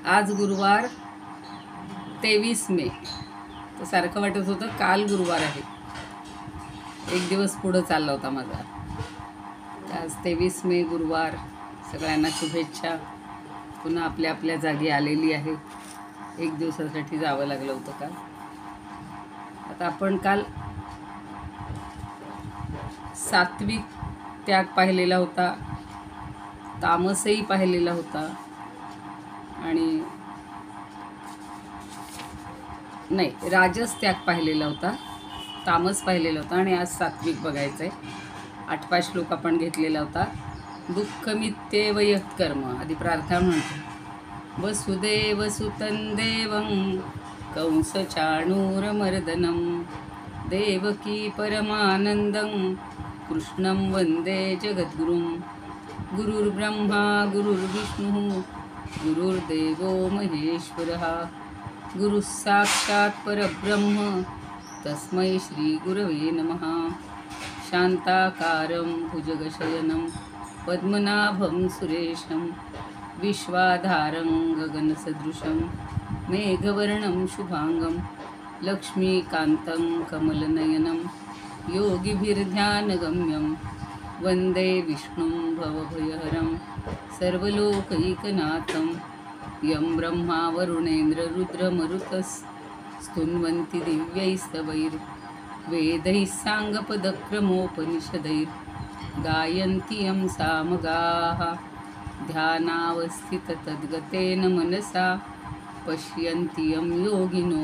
आज गुरुवार 23 मे। तर सारखं वाटत होतं काल गुरुवार आहे, एक दिवस पुढं चालला होता माझा। आज 23 मे गुरुवार, सगळ्यांना शुभेच्छा। पुन्हा आपल्या आपल्या जागी आलेली आहे। एक दिवसासाठी जावं लागलं होतं काल। आता आपण काल सात्विक त्याग पाहिलेला होता, तामसही पाहिलेला होता, आणि नाही राजस त्याग पाहिलेला होता, तामस पाहिलेला होता, आणि आज सात्विक बघायचं आहे। 8 श्लोक आपण घेतलेला होता। दुःख मित्येव यत्कर्म, आधी प्रार्थना म्हणतो। वसुदेव सुतं देवं कंस चाणूरमर्दनं देवकी परमानंदं कृष्णं वंदे जगद्गुरुं। गुरुर्ब्रह्मा गुरुर्विष्णुः गुरुर्देवो महेश्वरः गुरुः साक्षात् परब्रह्म तस्मै श्री गुरवे नमः। शान्ताकारं भुजगशयनं पद्मनाभं सुरेशं विश्वाधारं गगनसदृशं मेघवर्णं शुभांगं लक्ष्मीकान्तं कमलनयनं योगिभिर्ध्यानगम्यं वन्दे विष्णुं भवभयहरं सर्वलोकैकनाथं। यं ब्रह्मा वरुणेन्द्र रुद्रमरुतस् स्तुन्वन्ति दिव्यैस्तवैर्वेदैः साङ्गपदक्रमोपनिषदैः गायन्ति यं सामगाः। ध्यानावस्थिततद्गतेन मनसा पश्यन्ति यं योगिनो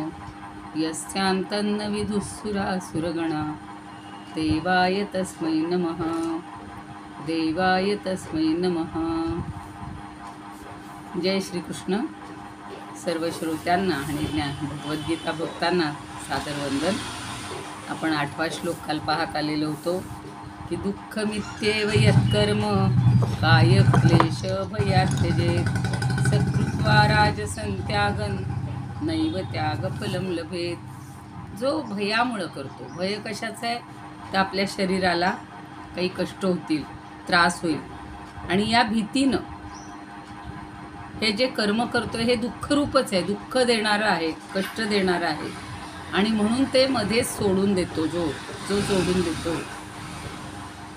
यस्यान्तन्न विदुःसुरासुरगणा। देवाय तस्मै नमः, देवाय तस्मै नमः। जय श्रीकृष्ण। सर्व श्रोत्यांना आणि भगवद्गीता भक्तांना सादर वंदन। आपण 8 श्लोक काल पाहत आलेलो होतो की दुःख मित्येव यत्कर्म काय क्लेश भयात् त्यजेत् सत्कृत्वा राजसं त्यागं नैव त्यागफलं लभेत। जो भयामुळं करतो, भय कशाचं आहे तर आपल्या शरीराला काही कष्ट होतील, त्रास होईल, आणि या भीतीनं हे जे कर्म करतोय हे दुःखरूपच आहे, दुःख देणारं आहे, कष्ट देणारं आहे, आणि म्हणून ते मध्येच सोडून देतो। जो सोडून देतो,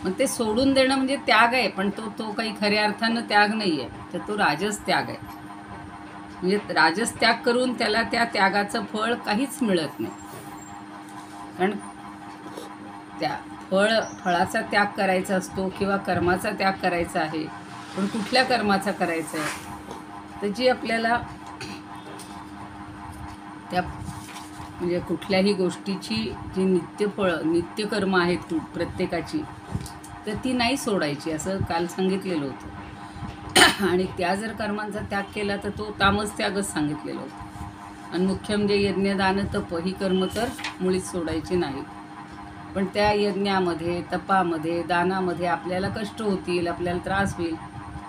मग ते सोडून देणं म्हणजे त्याग आहे, पण तो काही खऱ्या अर्थानं त्याग नाही आहे, तर तो राजस त्याग आहे। म्हणजे राजस त्याग करून त्याला त्या त्यागाचं फळ काहीच मिळत नाही, कारण त्या फळाचा त्याग करायचा असतो किंवा कर्माचा त्याग करायचा आहे, पण कुठल्या कर्माचा करायचा आहे तर जी आपल्याला त्या म्हणजे कुठल्याही गोष्टीची जी नित्यकर्म आहेत प्रत्येकाची, तर ती नाही सोडायची, असं काल सांगितलेलं होतं। आणि त्या जर कर्मांचा त्याग केला तर तो तामस त्यागच सांगितलेलं होतं। आणि मुख्य म्हणजे यज्ञदान तप ही कर्म तर मुळीच सोडायची नाही, पण त्या यज्ञामध्ये तपामध्ये दानामध्ये आपल्याला कष्ट होतील, आपल्याला त्रास होईल,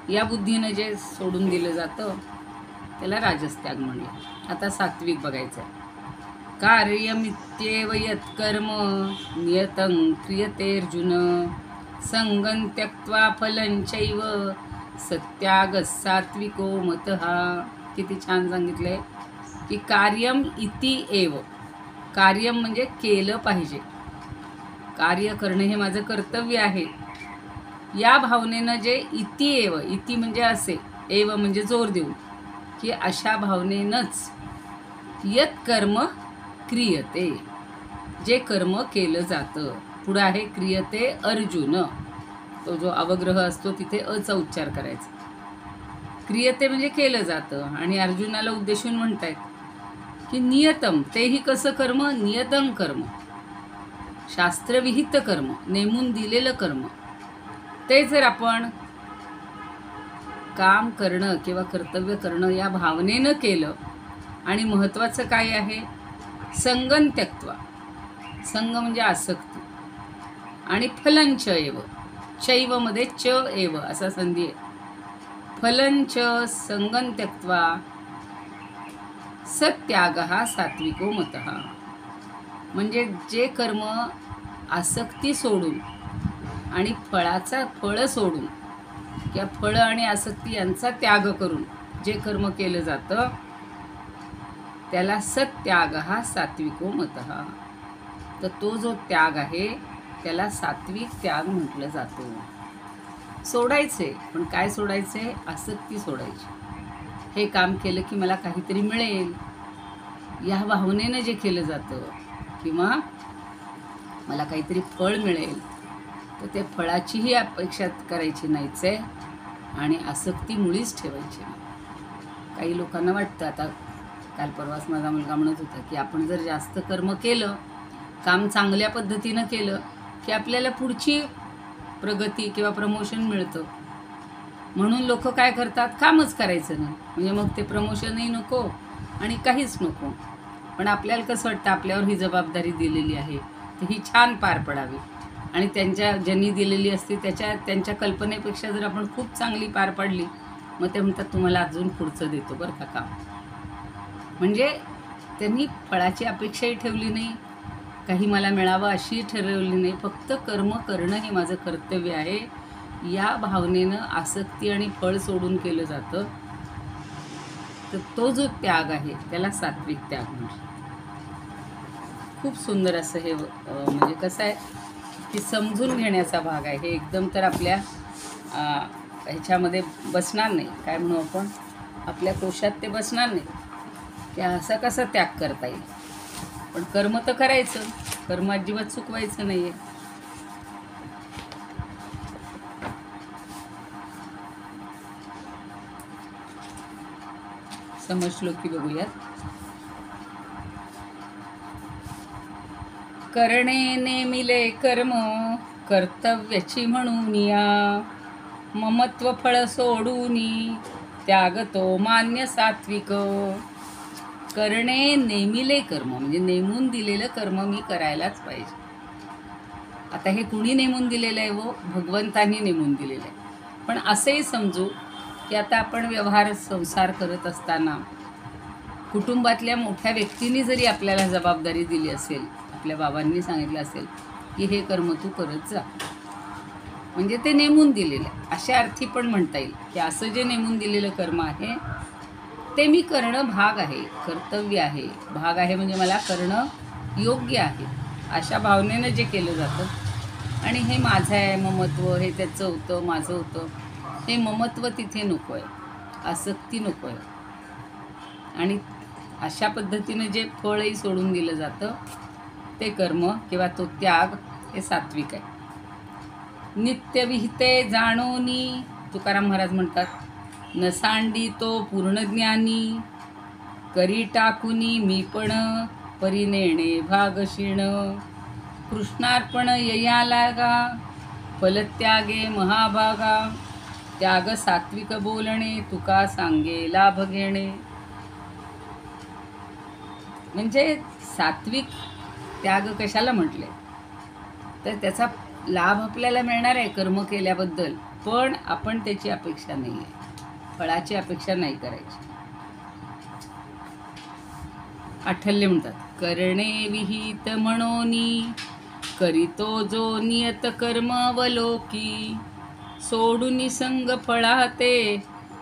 या बुद्धीनं जे सोडून दिलं जातं त्याला राजस त्याग म्हणलं। आता सात्विक बघायचं आहे। कार्यमित्येव यत्कर्म नियतं क्रियतेऽर्जुन संगं त्यक्त्वा फलं चैव सत्यागः सात्विको मतः। किती छान सांगितलंय की कार्यम इति एव, कार्यम म्हणजे केलं पाहिजे, कार्य करणं हे माझं कर्तव्य आहे, या भावनेनं जे इति एव, इति म्हणजे असे, एव म्हणजे जोर देऊन, की अशा भावनेनंच यत कर्म क्रियते, जे कर्म केलं जातं। पुढं आहे क्रियते अर्जुन, तो जो अवग्रह असतो तिथे अचा उच्चार करायचा। क्रियते म्हणजे केलं जातं, आणि अर्जुनाला उद्देशून म्हणतायत की नियतम, तेही कसं कर्म, नियतं कर्म, शास्त्रविहित कर्म, नेमून दिलेलं कर्म, ते जर आपण काम करणं किंवा कर्तव्य करणं या भावनेनं केलं, आणि महत्त्वाचं काय आहे संगं त्यक्त्वा, संग म्हणजे आसक्ती, आणि फलंच एव, चैवमध्ये च एव असा संधी आहे, फलंच संगं त्यक्त्वा सत्यागः सात्विको मतः। म्हणजे जे कर्म आसक्ती सोडून आणि फळ सोडून किंवा फळ आणि आसक्ती यांचा त्याग करून जे कर्म केलं जातं त्याला सत्याग हा सात्विको मतः. तर तो जो त्याग आहे त्याला सात्विक त्याग म्हटलं जातं. सोडायचे, पण काय सोडायचे? आसक्ती सोडायची. हे काम केलं की मला काहीतरी मिळेल या भावनेनं जे केलं जातं, किंवा मला काहीतरी फळ मिळेल, तर ते फळाचीही अपेक्षा करायची नाहीच आहे आणि आसक्ती मुळीच ठेवायची नाही. काही लोकांना वाटतं, आता काल परवाच माझा मुलगा म्हणत होता की आपण जर जास्त कर्म केलं, काम चांगल्या पद्धतीनं केलं की आपल्याला पुढची प्रगती किंवा प्रमोशन मिळतं. म्हणून लोक काय करतात? कामच करायचं नाही, म्हणजे मग ते प्रमोशनही नको आणि काहीच नको. पण आपल्याला कसं वाटतं, आपल्यावर ही जबाबदारी दिलेली आहे तर ही छान पार पडावी, आणि ज्यांनी दिलेली असते त्यांच्या कल्पनेपेक्षा जर आपण खूप चांगली पार पाडली, मग ते म्हणतात तुम्हाला अजून पुढचं देतो बरं का काम. म्हणजे त्यांनी फळाची अपेक्षाही ठेवली नाही, काही मला मिळावं अशीही ठरवली नाही, फक्त कर्म करणं हे माझं कर्तव्य आहे या भावनेनं आसक्ती आणि फळ सोडून केलं जातं. तर तो जो त्याग आहे त्याला सात्विक त्याग म्हणतात. खूप सुंदर असं हे म्हणजे कसं आहे की समजून घेण्याचा भाग आहे हे. एकदम तर आपल्या ह्याच्यामध्ये बसणार नाही, काय म्हणू आपण, आपल्या कोशात ते बसणार नाही की असा कसा त्याग करता येईल. पण कर्म तर करायचं, कर्म अजिबात चुकवायचं नाही आहे. समश्लोकी बघूयात. करणे नेमिले कर्म कर्तव्याची म्हणून या, ममत्व फळ सोडूनी त्याग तो मान्य सात्विक. करणे नेमिले कर्म म्हणजे नेमून दिलेलं कर्म मी करायलाच पाहिजे. आता हे कुणी नेमून दिलेलं आहे? वो भगवंतांनी नेमून दिलेलं आहे. पण असेही समजू की आता आपण व्यवहार संसार करत असताना कुटुंबातल्या मोठ्या व्यक्तींनी जरी आपल्याला जबाबदारी दिली असेल, आपल्या बाबांनी सांगितलं असेल की हे कर्म तू करत जा, म्हणजे ते नेमून दिलेलं आहे अशा अर्थी पण म्हणता येईल की असं जे नेमून दिलेलं कर्म आहे ते मी करणं भाग आहे, कर्तव्य आहे. भाग आहे म्हणजे मला करणं योग्य आहे अशा भावनेनं जे केलं जातं. आणि हे माझं आहे ममत्व, हे त्याचं होतं, माझं होतं, हे ममत्व तिथे नको आहे, आसक्ती नको आहे. आणि अशा पद्धतीनं जे फळही सोडून दिलं जातं ते कर्म किंवा तो त्याग हे सात्विक आहे. नित्यविहिते जाणोनी, तुकाराम महाराज म्हणतात, न सांडी तो पूर्णज्ञानी, करी टाकुनी मी पण परिनेणे भागशीण, कृष्णार्पण यया लागा फलत्यागे महाभागा, त्याग सात्विक बोलणे तुका सांगे लाभ घेणे. म्हणजे सात्विक त्याग कशाला म्हटले तर त्याचा लाभ आपल्याला मिळणार आहे कर्म केल्याबद्दल, पण आपण त्याची अपेक्षा नाही आहे, फळाची अपेक्षा नाही करायची. आठल्य म्हणतात, करणे विहित म्हणोनी करीतो जो नियत कर्म अवलोकी, सोडून संग फळाते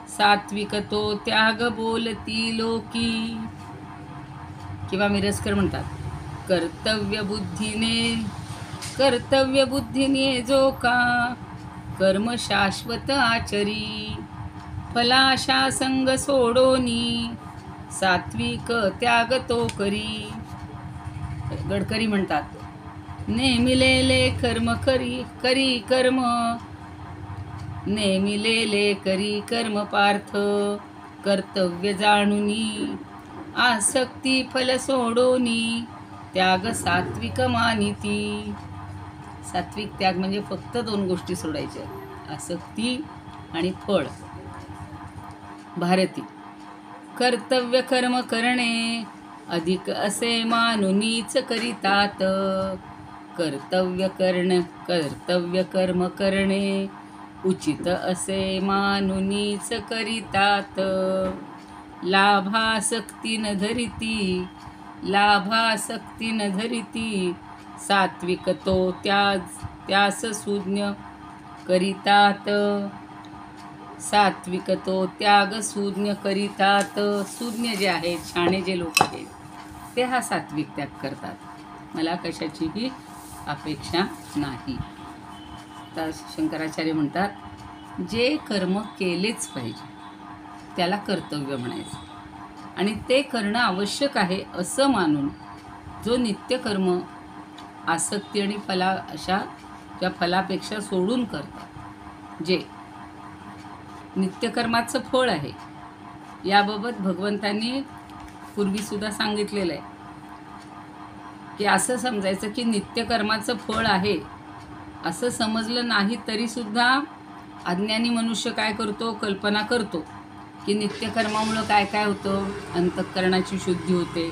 सात्विक तो त्याग बोलती लोकी. किंवा मिरजकर म्हणतात, कर्तव्य बुद्धीने जो का कर्म शाश्वत आचरी, फलाशा संग सोडोनी सात्विक त्याग तो करी. गडकरी म्हणतात, नेमिलेले कर्म करी कर्म, नेमिलेले करी कर्म पार्थ, कर्तव्य जाणूनी आसक्ती फल सोडोनी त्याग सात्विक मानिती. सात्विक त्याग म्हणजे फक्त दोन गोष्टी सोडायच्या, आसक्ती आणि फळ. भारती, कर्तव्य कर्म करणे अधिक असे मानुनीच करीतात, कर्तव्य कर्म करणे उचित असे मानुनीच करीतात, लाभासक्ती न धरिती सात्विक तो त्यास सुज्ञ करीतात, सात्विकतो त्याग सूज्ञ करीतात. सूज्ञ जे आहेत, शाणे जे लोक आहेत, ते हा सात्विक त्याग करतात. मला कशाचीही अपेक्षा नाही. तर शंकराचार्य म्हणतात, जे कर्म केलेच पाहिजे त्याला कर्तव्य म्हणायचं, आणि ते करणं आवश्यक आहे असं मानून जो नित्यकर्म आसक्ती आणि अशा त्या फलापेक्षा सोडून करतात, जे नित्यकर्माचं फळ आहे. याबाबत भगवंतांनी पूर्वीसुद्धा सांगितलेलं आहे की असं समजायचं की नित्यकर्माचं फळ आहे असं समजलं नाही तरीसुद्धा अज्ञानी मनुष्य काय करतो, कल्पना करतो की नित्यकर्मामुळं काय काय होतं. अंतःकरणाची शुद्धी होते,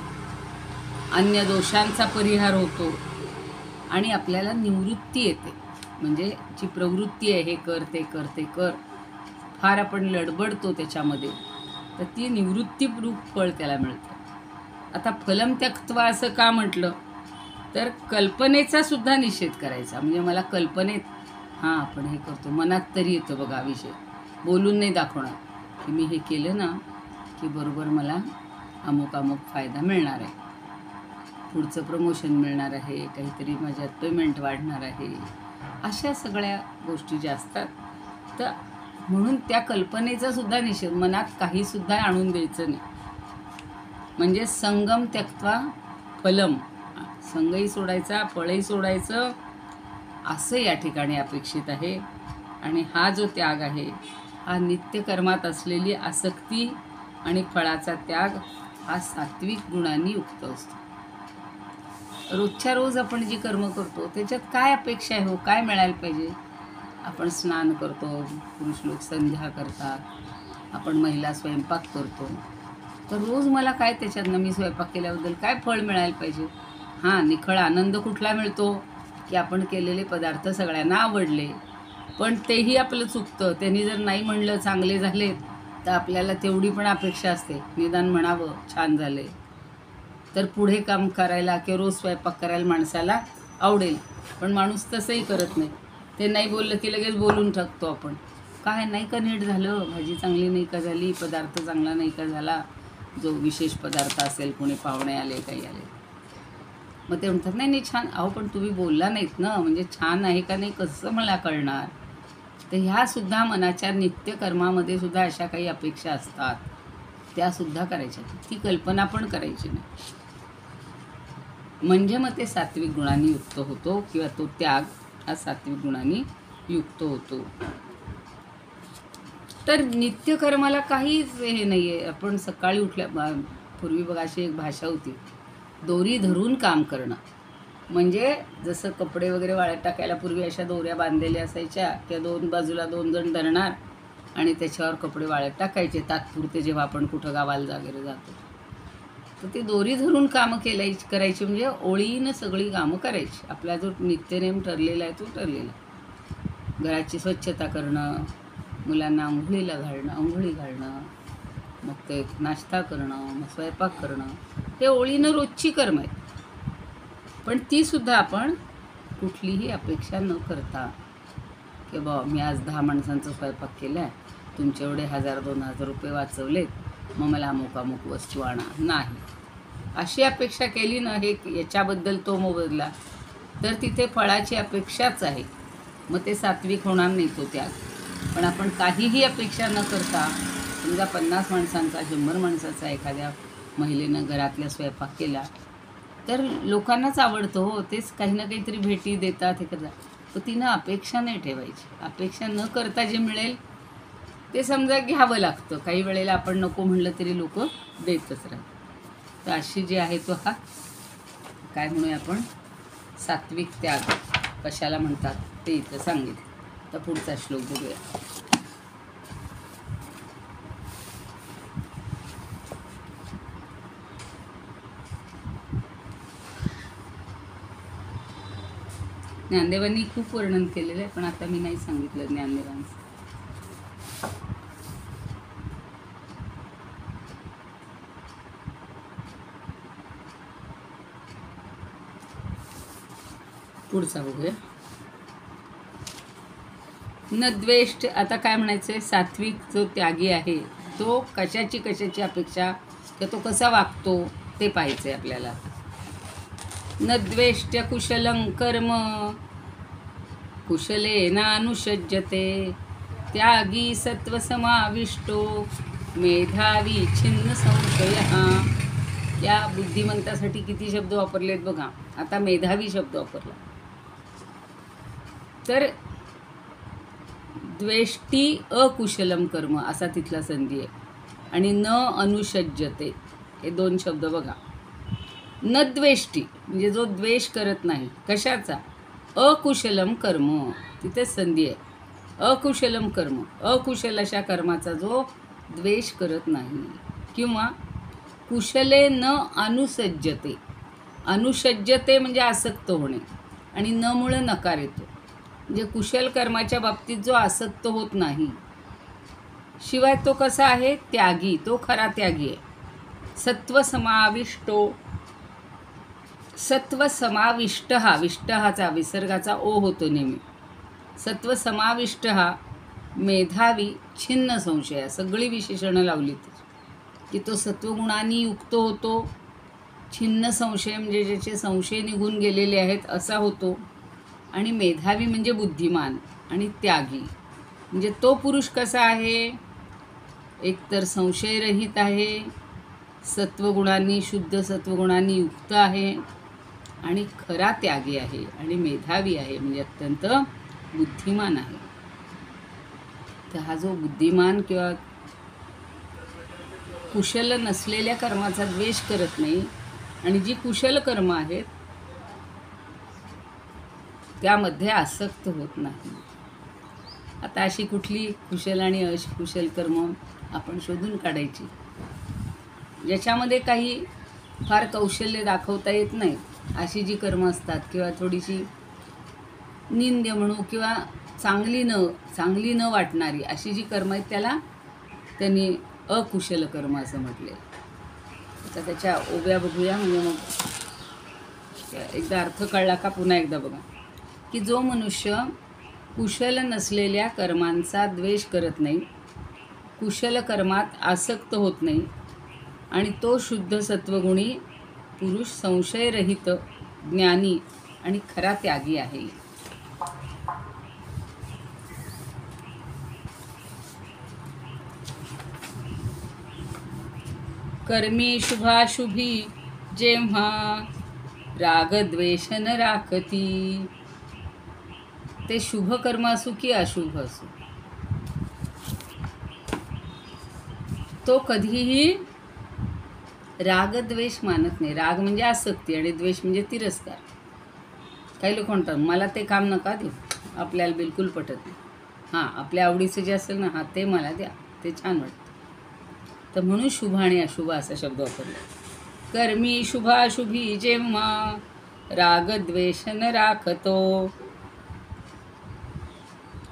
अन्य दोषांचा परिहार होतो, आणि आपल्याला निवृत्ती येते. म्हणजे जी प्रवृत्ती आहे, हे कर ते कर ते कर, फार आपण लडबडतो त्याच्यामध्ये, तर ती निवृत्तीरूप फळ त्याला मिळतं. आता फलम त्यक्त्वा असं का म्हटलं, तर कल्पनेचा सुद्धा निषेध करायचा. म्हणजे मला कल्पनेत हां आपण हे करतो, मनात तरी येतं बघा, विषय बोलून नाही दाखवणार की मी हे केलं ना की बरोबर मला अमुक अमुक फायदा मिळणार आहे, पुढचं प्रमोशन मिळणार आहे, काहीतरी माझ्यात पेमेंट वाढणार आहे, अशा सगळ्या गोष्टी ज्या असतात. तर म्हणून त्या कल्पनेचा सुद्धा निषेध, मनात काहीसुद्धा आणून द्यायचं नाही. म्हणजे संगम त्यक्त्वा फलम, संगही सोडायचा, फळही सोडायचं, असं या ठिकाणी अपेक्षित आहे. आणि हा जो त्याग आहे हा नित्यकर्मात असलेली आसक्ती आणि फळाचा त्याग हा सात्विक गुणांनी युक्त असतो. रोजच्या रोज आपण जी कर्म करतो त्याच्यात काय अपेक्षा आहे हो, काय मिळायला पाहिजे. आपण स्नान करतो, पुरुष लोक संध्या करतात, आपण महिला स्वयंपाक करतो, तर रोज मला काय त्याच्यातनं, मी स्वयंपाक केल्याबद्दल काय फळ मिळायला पाहिजे. हां, निखळ आनंद कुठला मिळतो की आपण केलेले पदार्थ सगळ्यांना आवडले, पण तेही आपलं चुकतं. त्यांनी जर नाही म्हणलं चांगले झालेत तर आपल्याला तेवढी पण अपेक्षा असते, निदान म्हणावं छान झाले, तर पुढे काम करायला किंवा रोज स्वयंपाक करायला माणसाला आवडेल. पण माणूस तसंही करत नाही. ते नाही बोललं की लगेच बोलून टाकतो आपण, काय नाही का नीट झालं, भाजी चांगली नाही का झाली, पदार्थ चांगला नाही का झाला, जो विशेष पदार्थ असेल, कोणी पाहुणे आले काही आले, मग ते म्हणतात नाही नाही छान. अहो पण तुम्ही बोलला नाहीत ना, म्हणजे छान आहे का नाही कसं मला कळणार. तर ह्यासुद्धा मनाच्या नित्यकर्मामध्ये सुद्धा अशा काही अपेक्षा असतात, त्यासुद्धा करायच्या. ती कल्पना पण करायची नाही. म्हणजे मग ते सात्विक गुणांनी युक्त होतो, किंवा तो त्याग हा सात्विक गुणांनी युक्त होतो. तर नित्यकर्माला काहीच हे नाही आहे. आपण सकाळी पूर्वी बघा अशी एक भाषा होती, दोरी धरून काम करणं. म्हणजे जसं कपडे वगैरे वाळत टाकायला पूर्वी अशा दोऱ्या बांधलेल्या असायच्या, त्या दोन बाजूला 2 जण धरणार आणि त्याच्यावर कपडे वाळत टाकायचे तात्पुरते, जेव्हा आपण कुठं गावाला वगैरे जातो. तर ती दोरी धरून कामं करायची, म्हणजे ओळीनं सगळी कामं करायची. आपला जो नित्यनेम ठरलेला आहे तो ठरलेला. घराची स्वच्छता करणं, मुलांना अंघोळी घालणं, मग ते नाश्ता करणं, मग स्वयंपाक करणं, हे ओळीनं रोजची कर्म आहेत. पण तीसुद्धा आपण कुठलीही अपेक्षा न करता की बा मी आज 10 माणसांचा स्वयंपाक केला आहे, तुमचे एवढे 1000-2000 रुपये वाचवलेत, मग मला अमुक वस्तू आणा, नाही. अशी अपेक्षा केली ना, हे याच्याबद्दल तो मोबदला, तर तिथे फळाची अपेक्षाच आहे. मग ते सात्विक होणार नाही तो त्याग. पण आपण काहीही अपेक्षा न करता, समजा 50 माणसांचा 100 माणसाचा एखाद्या महिलेनं घरातला स्वयंपाक केला, तर लोकांनाच आवडतं हो, तेच काही ना काहीतरी भेटी देतात, हे करतात. तर तिनं अपेक्षा नाही ठेवायची. अपेक्षा न करता जे मिळेल ते समजा घ्यावं लागतं. काही वेळेला आपण नको म्हणलं तरी लोक देतच राहतात. तर अशी जी आहे तो हा काय म्हणूया आपण, सात्विक त्याग कशाला म्हणतात ते इथं सांगितलं. तर पुढचा श्लोक बघूया. ज्ञानदेवांनी खूप वर्णन केलेलं आहे, पण आता मी नाही सांगितलं ज्ञानदेवांचं. पुढचा बघूया. न द्वेष्ट. आता काय म्हणायचं, सात्विक जो त्यागी आहे तो कशाची अपेक्षा, की तो कसा वागतो ते पाहायचं आहे आपल्याला. न द्वेष्ट्य कुशलं कर्म कुशलेनानुषज्यते त्यागी सत्वसमाविष्टो मेधावी छिन्न संशयः. या बुद्धिमंतासाठी किती शब्द वापरलेत बघा. आता मेधावी शब्द वापरला तर द्वेष्टी अकुशलम कर्म असा तिथला संधी आहे. आणि न अनुषज्यते हे दोन शब्द बघा. न द्वेष्टी म्हणजे जो द्वेष करत नाही कशाचा, अकुशलम कर्म, तिथेच संधी आहे. अकुशलम कर्म, अकुशल अशा कर्माचा जो द्वेष करत नाही. किंवा कुशले न अनुसज्जते. अनुसज्जते म्हणजे आसक्त होणे आणि न मुळे नकार येतो. म्हणजे कुशल कर्माच्या बाबतीत जो आसक्त होत नाही. शिवाय तो कसा आहे, त्यागी, तो खरा त्यागी आहे. सत्वसमाविष्टो, सत्वसमाविष्ट हा विष्टहाचा विसर्गाचा ओ होतो नेहमी. सत्वसमाविष्ट हा मेधावी छिन्न संशय, सगळी विशेषणं लावली की तो सत्वगुणांनी युक्त होतो. छिन्न संशय म्हणजे ज्याचे संशय निघून गेलेले आहेत असा होतो. आणि मेधावी म्हणजे बुद्धिमान. आणि त्यागी म्हणजे तो पुरुष कसा आहे, एकतर संशयरहित आहे, सत्वगुणांनी शुद्ध सत्वगुणांनी युक्त आहे आणि खरा त्यागी आहे आणि मेधावी आहे म्हणजे अत्यंत बुद्धिमान आहे. तर हा जो बुद्धिमान किंवा कुशल नसलेल्या कर्माचा द्वेष करत नाही आणि जी कुशल कर्म आहेत त्यामध्ये आसक्त होत नाही. आता अशी कुठली कुशल आणि अकुशल कर्म आपण शोधून काढायची ज्याच्यामध्ये काही फार कौशल्य दाखवता येत नाही अशी जी कर्म असतात, किंवा थोडीशी निंद्य म्हणू किंवा चांगली न वाटणारी अशी जी कर्म आहेत त्याला त्यांनी अकुशल कर्म असं म्हटले. आता त्याच्या ओव्या बघूया. म्हणजे मग एकदा अर्थ कळला का पुन्हा एकदा बघा की जो मनुष्य कुशल नसलेल्या कर्मांचा द्वेष करत नाही, कुशल कर्मात आसक्त होत नाही आणि तो शुद्ध सत्वगुणी पुरुष संशयरहित ज्ञानी आणि खरा त्यागी आहे. कर्मी शुभाशुभी जेव्हा रागद्वेष न राखती. ते शुभ कर्म असो की अशुभ असो, तो कधीही रागद्वेष मानत नाही. राग म्हणजे आसक्ती आणि द्वेष म्हणजे तिरस्कार. काही लोक म्हणतात मला ते काम नका देऊ, आपल्याला बिलकुल पटत नाही. हां, आपल्या आवडीचं जे असेल ना, हां ते मला द्या, ते छान वाटतं. तर म्हणून शुभ आणि अशुभ असा शब्द वापरला. कर्मी शुभाशुभी जेव्हा रागद्वेष न राखतो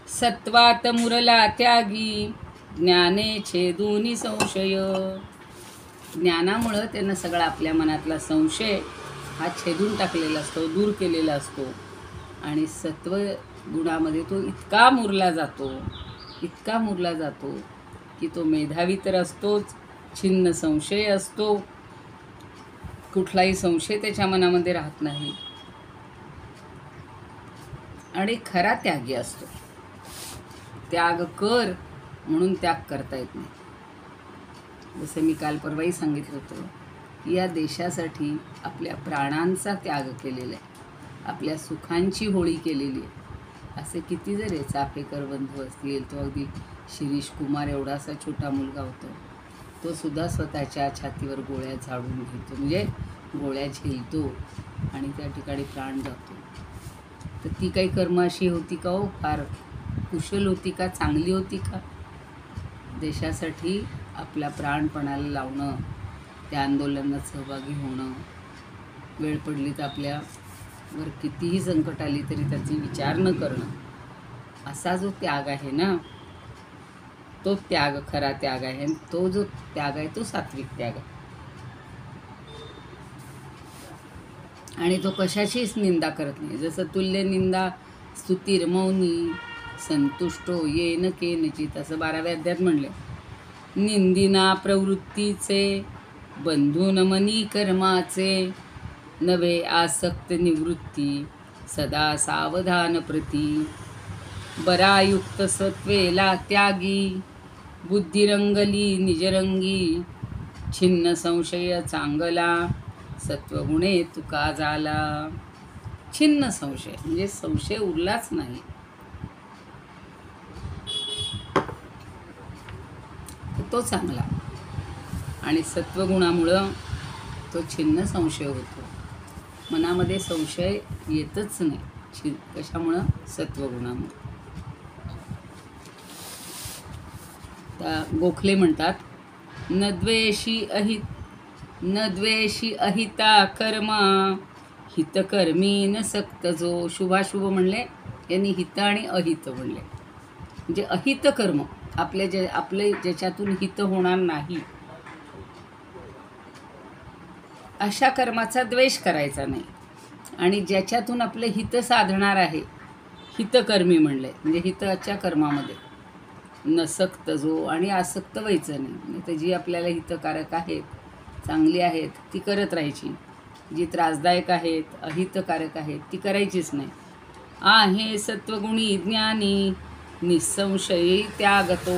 सत्वात मुरला त्यागी ज्ञाने छेदूनी संशय. ज्ञानामुळं त्यानं सगळा आपल्या मनातला संशय हा छेदून टाकलेला असतो, दूर केलेला असतो आणि सत्व गुणामध्ये तो इतका मुरला जातो की तो मेधावी तर असतोच, छिन्न संशय असतो, कुठलाही संशय त्याच्या मनामध्ये राहत नाही आणि खरा त्यागी असतो. त्याग कर म्हणून त्याग करता येत नाही. जसं मी काल परवाही सांगितलं होतं की या देशासाठी आपल्या प्राणांचा त्याग केलेला आहे, आपल्या सुखांची होळी केलेली आहे. असे किती जर चाफेकर बंधू असतील, तो अगदी शिरीष कुमार एवढासा छोटा मुलगा होता, तो सुद्धा स्वतःच्या छातीवर गोळ्या झाडून घेतो, म्हणजे गोळ्या झेलतो आणि त्या ठिकाणी प्राण जातो. तर ती काही कर्म अशी होती का हो, फार कुशल होती का, चांगली होती का? देशासाठी आपल्या प्राणपणाला लावणं, त्या आंदोलनात सहभागी होणं, वेळ पडली तर आपल्यावर कितीही संकट आली तरी त्याचा विचार न करणं, असा जो त्याग आहे ना, तो त्याग खरा त्याग आहे. तो जो त्याग आहे तो सात्विक त्याग आहे. आणि तो कशाचीच निंदा करत नाही. जसं तुल्य निंदा स्तुतीर मौनी संतुष्टो येन केनचित असं 12व्या अध्यायात म्हणले. निंदिना प्रवृत्तीचे बंधून मनी कर्माचे नवे आसक्त निवृत्ती सदा सावधान प्रती बरायुक्त सत्वेला त्यागी बुद्धिरंगली निजरंगी छिन्न संशय चांगला सत्वगुणे तुका झाला. छिन्न संशय म्हणजे संशय उरलाच नाही. तो चांगला आणि सत्वगुणामुळं तो छिन्न संशय होतो. मनामध्ये संशय येतच नाही. कशामुळं? सत्वगुणामुळे. गोखले म्हणतात न द्वेषी अहिता कर्मा हितकर्मी न सक्त जो. शुभाशुभ म्हणले यांनी हित आणि अहित म्हणले. म्हणजे अहित कर्म आपले ज्याच्यातून हित होणार नाही अशा कर्माचा द्वेष करायचा नाही. आणि ज्याच्यातून आपलं हित साधणार आहे हितकर्मी म्हणले. म्हणजे हिताच्या कर्मामध्ये नसक्त जो आणि आसक्त व्हायचं नाही. म्हणजे जी आपल्याला हितकारक आहेत, चांगली आहेत ती करत राहायची. जी त्रासदायक आहेत, अहितकारक आहेत ती करायचीच नाही. आहे सत्वगुणी ज्ञानी निसंशयी त्यागितो.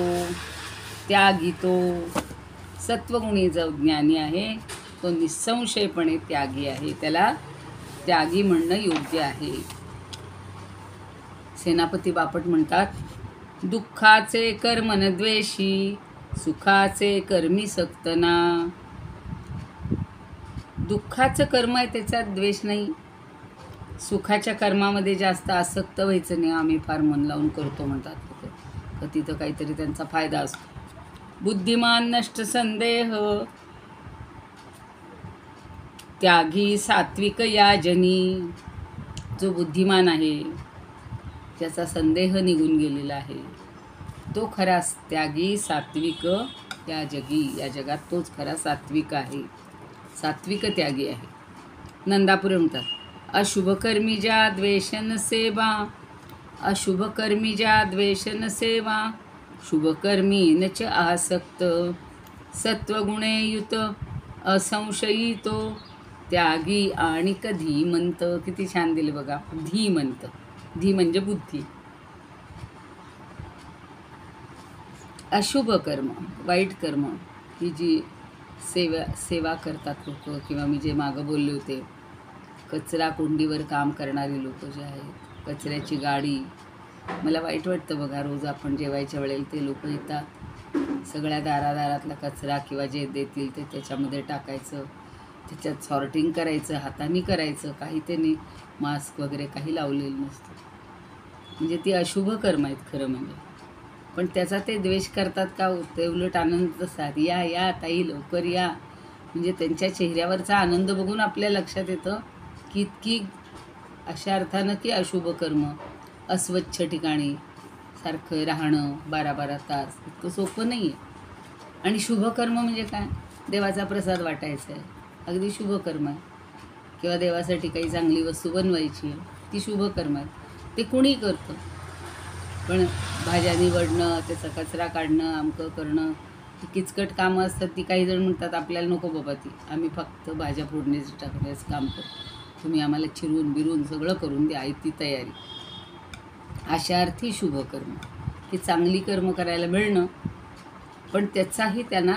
सत्वगुणी जो ज्ञानी आहे तो निसंशयपणे त्यागी आहे. त्याला त्यागी म्हणणं योग्य आहे. सेनापती बापट म्हणतात दुःखाचे कर्म न द्वेषी सुखाचे कर्मी सक्तना. दुःखाचं कर्म आहे त्याच्यात द्वेष नाही. सुखाच्या कर्मामध्ये जास्त आसक्त व्हायचं नाही. आम्ही फार मन लावून करतो म्हणतात लोक, तर तिथं काहीतरी त्यांचा फायदा असतो. बुद्धिमान नष्ट संदेह त्यागी सात्विक याजनी. जो बुद्धिमान आहे त्याचा संदेह निघून गेलेला आहे तो खरा त्यागी सात्विक या जगात तोच खरा सात्विक आहे. सात्विक त्यागी आहे. नंदापुरे म्हणतात अशुभकर्मी ज्या द्वेषन सेवा शुभकर्मी नच आसक्त सत्वगुणे युत असंशयितो त्यागी आणि धीमंत. किती छान दिले बघा. धीमंत. धी म्हणजे बुद्धी. अशुभ कर्म वाईट कर्म ही जी सेवा करतात लोक, किंवा मी जे मागं बोलले होते कचरा कुंडीवर काम करणारी लोक जे आहेत, कचऱ्याची गाडी. मला वाईट वाटतं बघा. रोज आपण जेवायच्या वेळेला ते लोक येतात, सगळ्या दारादारातला कचरा किंवा जे देतील ते त्याच्यामध्ये टाकायचं, त्याच्यात सॉर्टिंग करायचं, हाताने करायचं. काही त्यांनी मास्क वगैरे काही लावलेलं नसतं. म्हणजे ती अशुभ कर्म आहेत खरं म्हणजे. पण त्याचा ते द्वेष करतात का? ते उलट आनंद असतात. या ताई लवकर या. म्हणजे त्यांच्या चेहऱ्यावरचा आनंद बघून आपल्या लक्षात येतं की इतकी अशा अर्थानं की अशुभ कर्म, अस्वच्छ ठिकाणी सारखं राहणं 12-12 तास इतकं सोपं नाही आहे. आणि शुभकर्म म्हणजे काय? देवाचा प्रसाद वाटायचा आहे, अगदी शुभकर्म आहे. किंवा देवासाठी काही चांगली वस्तू बनवायची आहे, ती शुभकर्म आहे. ते कुणी करतं. पण भाज्या निवडणं, त्याचा कचरा काढणं, अमकं करणं, ती किचकट कामं असतात. ती काही जण म्हणतात आपल्याला नको बाबा ती, आम्ही फक्त भाज्या फोडणीचं टाकण्याचं काम करतो, तुम्ही आम्हाला चिरून बिरून सगळं करून द्या, ती तयारी. अशा अर्थी शुभकर्म की चांगली कर्म करायला मिळणं, पण त्याचाही त्यांना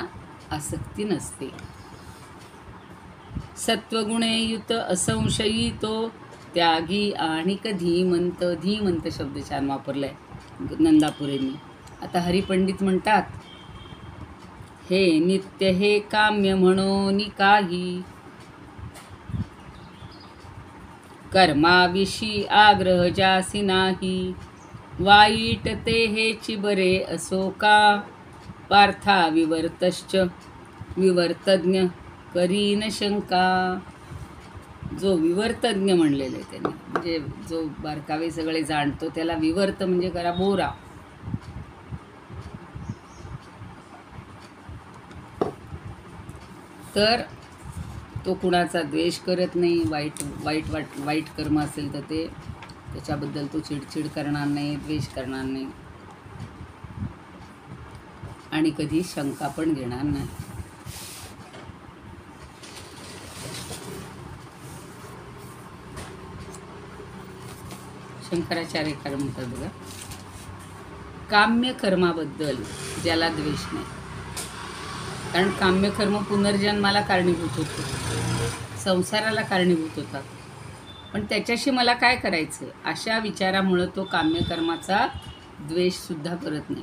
आसक्ती नसते. सत्वगुणे युत असंशयितो त्यागी आणि धीमंत. धीमंत शब्द छान वापरलाय नंदापुरेंनी. आता हरिपंडित म्हणतात हे नित्य हे काम्य म्हणून काही कर्माविषयी आग्रह जासी नाही वाईट ते हेची बरे असो का पार्था विवर्तज्ञ करीन शंका. जो विवर्तज्ञ म्हणलेले त्यांनी, म्हणजे जो बारकावे सगळे जाणतो त्याला विवर्त म्हणजे करा बोरा. तर तो कुणाचा द्वेष करत नाही. वाईट कर्म असेल तर ते त्याच्याबद्दल तो चिडचिड करणार नाही, द्वेष करणार नाही आणि कधी शंका पण घेणार नाही. शंकराचार्य काय म्हणतात बघा, काम्य कर्माबद्दल ज्याला द्वेष नाही, कारण काम्यकर्म पुनर्जन्माला कारणीभूत होतो, संसाराला कारणीभूत होतात, पण त्याच्याशी मला काय करायचं अशा विचारामुळं तो काम्यकर्माचा द्वेषसुद्धा करत नाही,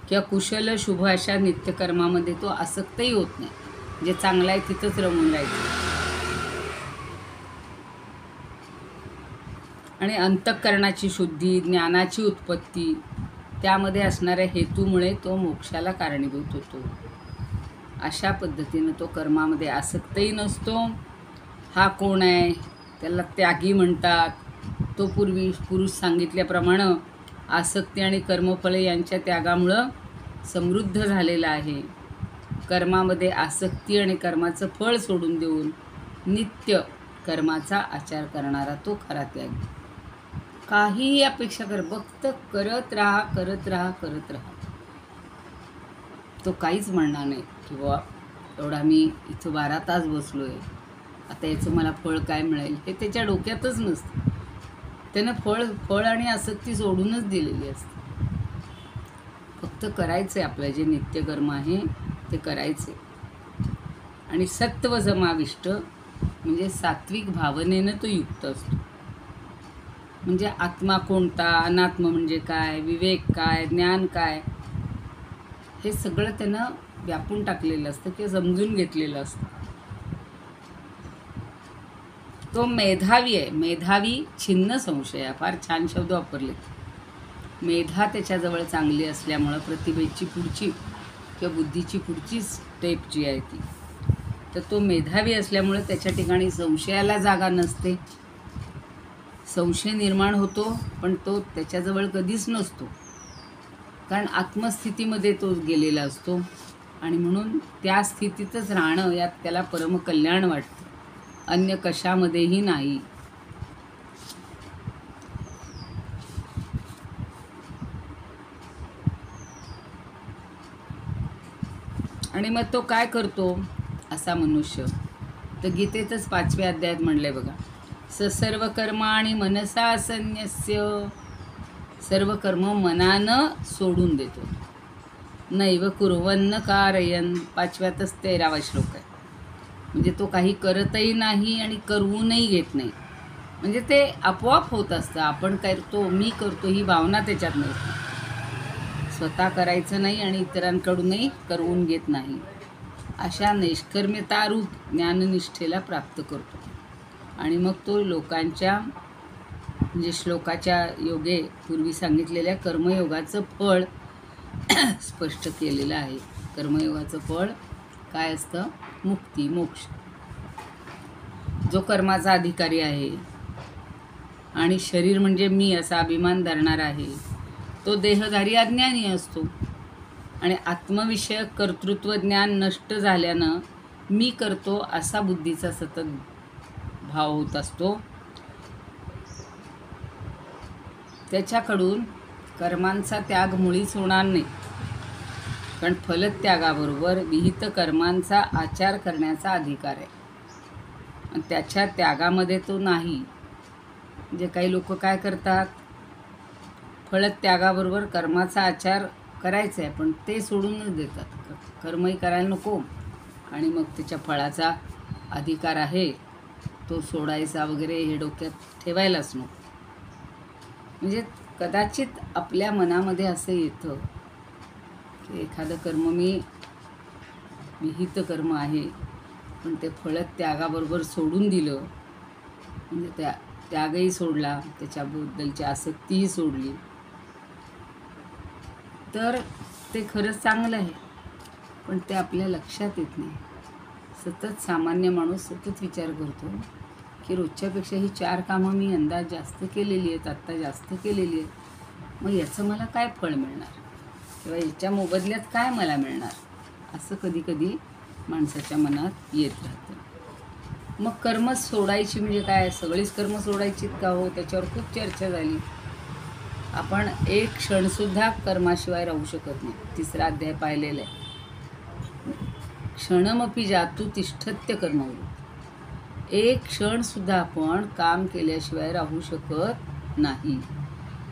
किंवा कुशल शुभ अशा नित्यकर्मामध्ये तो आसक्तही होत नाही. जे चांगलं आहे तिथंच रमून राहायचं. आणि अंतःकरणाची शुद्धी, ज्ञानाची उत्पत्ती, त्यामध्ये असणाऱ्या हेतूमुळे तो मोक्षाला कारणीभूत होतो. अशा पद्धतीनं तो कर्मामध्ये आसक्तही नसतो. हा कोण आहे, त्याला त्यागी म्हणतात. तो पुरुष सांगितल्याप्रमाणे आसक्ती आणि कर्मफल यांच्या त्यागामुळं समृद्ध झालेला आहे. कर्मामध्ये आसक्ती आणि कर्माचं फळ सोडून देऊन नित्य कर्माचा आचार करणारा तो खरा त्यागी. काहीही अपेक्षा फक्त करत राहा, करत राहा, करत राहा. तो काहीच म्हणणार नाही की बुवा एवढा मी इथं 12 तास बसलो आहे, आता याचं मला फळ काय मिळेल, हे त्याच्या डोक्यातच नसतं. त्यानं फळ आणि आसक्ती सोडूनच दिलेली असते. फक्त करायचं आहे, आपलं जे नित्यकर्म आहे ते करायचे. आणि सत्व समाविष्ट म्हणजे सात्विक भावनेनं तो युक्त असतो. म्हणजे आत्मा कोणता, अनात्मा म्हणजे काय, विवेक काय, ज्ञान काय, हे सगळं त्यानं व्यापून टाकलेलं असतं किंवा समजून घेतलेलं असतं. तो मेधावी आहे. मेधावी छिन्न संशय, फार छान शब्द वापरले. मेधा त्याच्याजवळ चांगली असल्यामुळं प्रतिभेची पुढची किंवा बुद्धीची पुढची स्टेप जी आहे ती, तर तो मेधावी असल्यामुळे त्याच्या ठिकाणी संशयाला जागा नसते. संशय निर्माण होतो पण तो त्याच्याजवळ कधीच नसतो, कारण आत्मस्थितीमध्ये तो गेलेला असतो. आणि म्हणून त्या स्थितीतच राहणं यात त्याला परमकल्याण वाटतं, अन्य कशामध्येही नाही. आणि मग तो काय करतो असा मनुष्य, तर गीतेतच 5व्या अध्यायात म्हणलंय बघा, सर्व कर्माणि मनसा संन्यस्य, सर्व कर्म मनानं सोडून देतो. नैव कुर्वन्न कारयन, 5व्यातच 13वा श्लोक आहे. म्हणजे तो काही करतही नाही आणि करवूनही घेत नाही. म्हणजे ते आपोआप होत असतं. आपण करतो, मी करतो ही भावना त्याच्यात नसते. स्वतः करायचं नाही आणि इतरांकडूनही करवून घेत नाही. अशा नैष्कर्म्यतारूप ज्ञाननिष्ठेला प्राप्त करतो. आणि मग तो लोकांच्या म्हणजे श्लोकाच्या योगे पूर्वी सांगितलेल्या कर्मयोगाचं फळ स्पष्ट केलेलं आहे. कर्मयोगाचं फळ काय असतं? मुक्ती, मोक्ष. जो कर्माचा अधिकारी आहे आणि शरीर म्हणजे मी असा अभिमान धरणार आहे, तो देहधारी अज्ञानी असतो. आणि आत्मविषयक कर्तृत्व ज्ञान नष्ट झाल्यानं मी करतो असा बुद्धीचा सतत भाव होत असतो. त्याच्याकडून कर्मांचा त्याग मुळीच होणार नाही, कारण फलत्यागाबरोबर विहित कर्मांचा आचार करण्याचा अधिकार आहे. आणि त्याच्या त्यागामध्ये तो नाही. म्हणजे काही लोक काय करतात, फलत्यागाबरोबर कर्माचा आचार करायचा आहे पण ते सोडूनच देतात. कर्मही करायला नको आणि मग त्याच्या फळाचा अधिकार आहे तो सोडायचा वगैरे हे डोक्यात ठेवायलाच नको. म्हणजे कदाचित आपल्या मनामध्ये असं येतं की एखादं कर्म मी विहित कर्म आहे पण ते फलत्यागाबरोबर सोडून दिलं, म्हणजे त्यागही सोडला, त्याच्याबद्दलची आसक्तीही सोडली, तर ते खरंच चांगलं आहे. पण ते आपल्या लक्षात येत नाही. सतत सामान्य माणूस सतत विचार करतो की रोजच्यापेक्षा ही 4 कामं मी अंदाज जास्त केलेली आहेत, आत्ता जास्त केलेली आहेत, मग याचं मला काय फळ मिळणार किंवा याच्या मोबदल्यात काय मला मिळणार, असं कधी कधी माणसाच्या मनात येत राहतं. मग कर्मच सोडायची म्हणजे काय? सगळीच कर्म सोडायचीत का हो? त्याच्यावर खूप चर्चा झाली. आपण एक क्षणसुद्धा कर्माशिवाय राहू शकत नाही. 3रा अध्याय पाहिलेला आहे. क्षणमपि जातु तिष्ठत्य कर्मवृत्ती. एक क्षणसुद्धा आपण काम केल्याशिवाय राहू शकत नाही.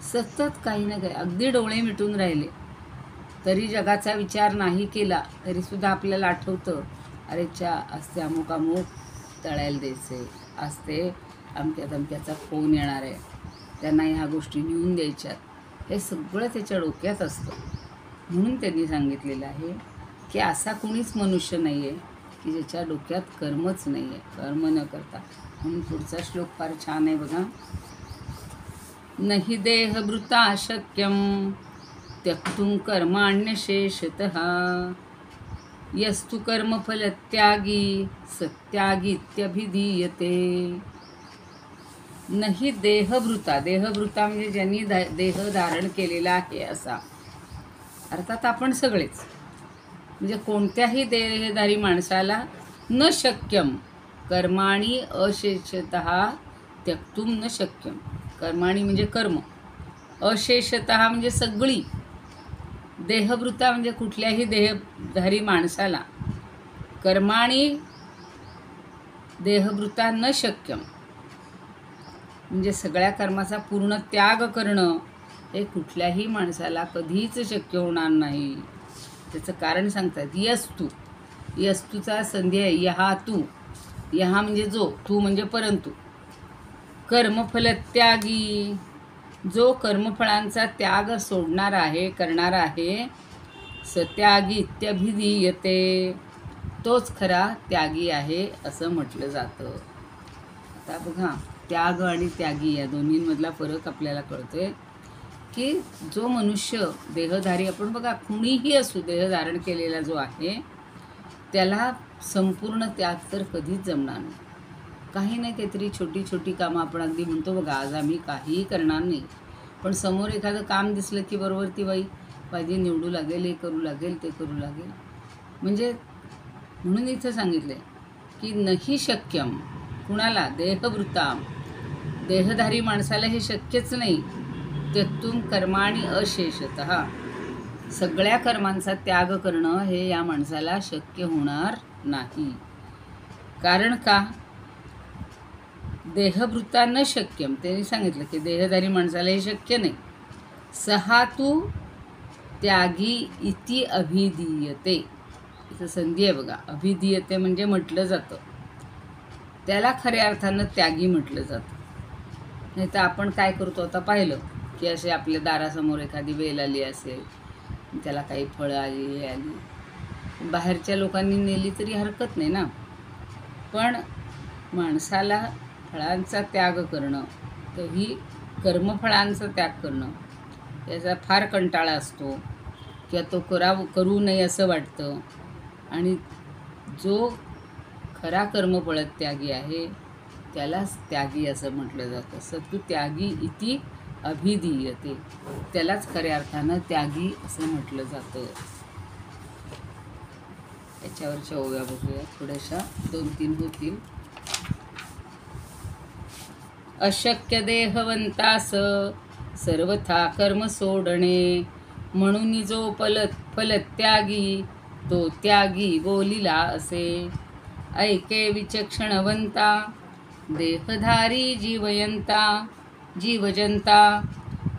सतत काही ना काही, अगदी डोळे मिटून राहिले तरी जगाचा विचार नाही केला तरीसुद्धा आपल्याला आठवतं, अरे आज ते अमुक अमुक तळायला द्यायचे, आज ते अमक्या तमक्याचा फोन येणार आहे, त्यांना ह्या गोष्टी नेऊन द्यायच्यात. हे सगळं त्याच्या डोक्यात असतं. म्हणून त्यांनी सांगितलेलं आहे की असा कुणीच मनुष्य नाही आहे की ज्याच्या डोक्यात कर्मच नाही आहे, कर्म न करता. म्हणून पुढचा श्लोक फार छान आहे बघा. नहि देहभृता शक्यं त्यक्तुं कर्माण्यशेषतः यस्तु कर्मफलत्यागी सत्यागीत्यभिधीयते. नहि देहभृता, देहभृता म्हणजे ज्यांनी देह धारण केलेला आहे असा, अर्थात आपण सगळेच, म्हणजे कोणत्याही देहधारी माणसाला न शक्यम कर्माणि अशेषतः त्यक्तुं न शक्यम. कर्माणि म्हणजे कर्म, अशेषतः म्हणजे सगळी, देहभृता म्हणजे कुठल्याही देहधारी माणसाला कर्माणि देहभृता न शक्यम म्हणजे सगळ्या कर्माचा पूर्ण त्याग करणं हे कुठल्याही माणसाला कधीच शक्य होणार नाही. त्याचं कारण सांगतात. यस्तु, यस्तूचा संधी आहे यहा तू. यहा म्हणजे जो, तू म्हणजे परंतु. कर्मफलत्यागी, जो कर्मफळांचा त्याग सोडणार आहे, करणार आहे, सत्यागी इत्यभिधीयते, तोच खरा त्यागी आहे असं म्हटलं जातं. आता बघा, त्याग आणि त्यागी या दोन्हींमधला फरक आपल्याला कळतोय की जो मनुष्य देहधारी, आपण बघा कुणीही असू, देहधारण केलेला जो आहे त्याला संपूर्ण त्याग तर कधीच जमणार नाही. काही नाही, काहीतरी छोटी छोटी कामं आपण अगदी म्हणतो बघा, आज आम्ही काहीही करणार नाही, पण समोर एखादं काम दिसलं की बरोबर ती बाई भाजी निवडू लागेल, हे करू लागेल, ते करू लागेल. म्हणजे म्हणून इथं सांगितलं आहे की नाही शक्यम, कुणाला? देहभृताम, देहधारी माणसाला हे शक्यच नाही. त्यक्तुं कर्माणि अशेषतः, सगळ्या कर्मांचा त्याग करणं हे या माणसाला शक्य होणार नाही. कारण का? देहभृता न शक्यम, त्यांनी सांगितलं की देहधारी माणसाला हे शक्य नाही. सहा तू त्यागी इति अभिधीयते, इथं संधी आहे बघा. अभिधीयते म्हणजे म्हटलं जातं, त्याला खऱ्या अर्थानं त्यागी म्हटलं जातं. नाही तर आपण काय करतो, आता पाहिलं की असे आपल्या दारासमोर एखादी वेल आली असेल, त्याला काही फळं आली, हे आली, बाहेरच्या लोकांनी नेली तरी हरकत नाही ना, पण माणसाला फळांचा त्याग करणं, तरी कर्मफळांचा त्याग करणं, याचा फार कंटाळा असतो किंवा तो करू नये असं वाटतं. आणि जो खरा कर्मफळ त्यागी आहे त्यालाच त्यागी असं म्हटलं जातं. सत्तू त्यागी इति अभिधीयते, त्यालाच खऱ्या अर्थानं त्यागी असं म्हटलं जातं. याच्यावरच्या ओव्या बघूया थोड्याशा, 2-3 होतील. अशक्य देहवंतास सर्वथा कर्म सोडणे, म्हणून जो फलत्यागी तो त्यागी बोलिला असे. ऐके विचक्षणवंता देहधारी जीवजंता,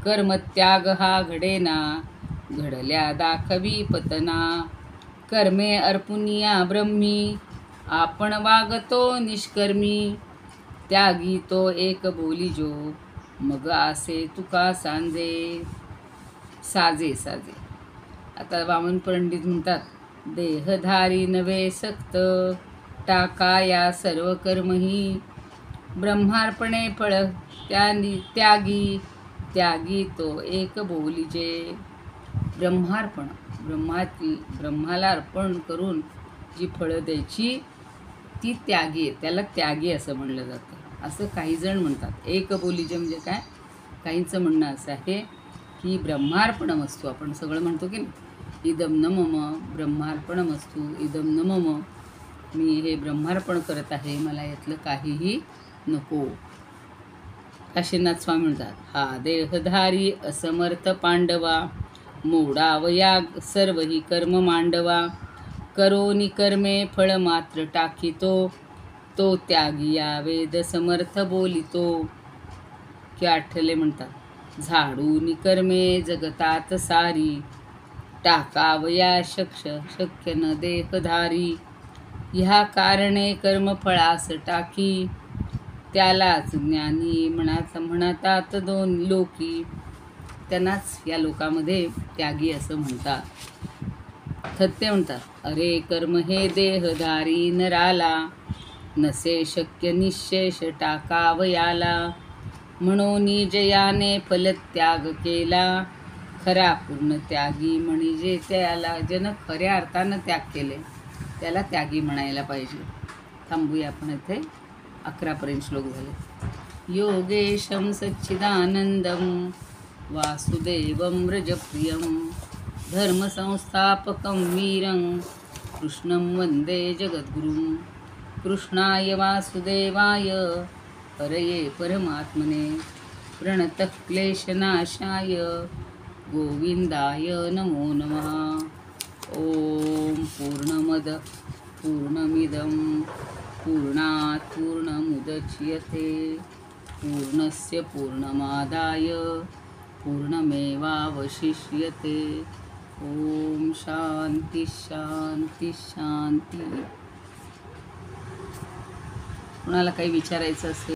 कर्मत्याग हा घडेना घडल्या दाखवी पतना. कर्मे अर्पुनिया ब्रह्मी आपण वागतो निष्कर्मी, त्यागी तो एक बोली जो मग आसे तुका साजे. आता वामन पंडित म्हणतात, देहधारी नवे सक्त टाका या सर्व कर्मही, ब्रह्मार्पणे फळ त्यागी तो एक बोलीजे. ब्रह्मार्पण, ब्रह्माला अर्पण करून जी फळं द्यायची ती त्यागी आहे, त्याला त्यागी असं म्हणलं जातं, असं काही जण म्हणतात. एक बोलीजे म्हणजे काय? काहींचं म्हणणं असं आहे की ब्रह्मार्पणमस्तू, आपण सगळं म्हणतो की नाही, इदम न मम ब्रह्मार्पणमस्तू, इदम न मम, मी हे ब्रह्मार्पण करत आहे, मला यातलं काहीही नको. काशीनाथ स्वामी म्हणतात, हा देहधारी असमर्थ पांडवा, मोडावयाग सर्व ही कर्म मांडवा, करोनी कर्मे फळ मात्र टाकीतो, तो त्यागिया वेद समर्थ बोलितो. की आठले म्हणतात, झाडूनी कर्मे जगतात सारी, टाकावया शक्य न देहधारी, ह्या कारणे कर्मफळास टाकी, त्यालाच ज्ञानी म्हणतात दोन लोकी. त्यांनाच या लोकामध्ये त्यागी असं म्हणतात. थत्ते म्हणतात, अरे कर्म हे देहधारी नराला, नसे शक्य निशेष टाकावयाला, म्हणून जयाने फलत्याग केला, खरा पूर्ण त्यागी म्हणजे त्याला ज्यानं खऱ्या अर्थानं त्याग केले त्याला त्यागी म्हणायला पाहिजे. थांबूया आपण इथे. 11पर्यंत श्लोक झाले. योगेशं सच्चिदानंदं वासुदेवं व्रजप्रियं, धर्मसंस्थापकं वीरं कृष्णं वन्दे जगद्गुरुं. कृष्णाय वासुदेवाय हरये परमात्मने, प्रणतः क्लेशनाशाय गोविंदाय नमो नमः. ओम पूर्णमद पूर्णमिदं पूर्णात् पूर्णमुदच्यते, पूर्णस्य पूर्णमादाय पूर्णमेवावशिष्यते. ओम शांती शांती शांती. कुणाला काही विचारायचं असेल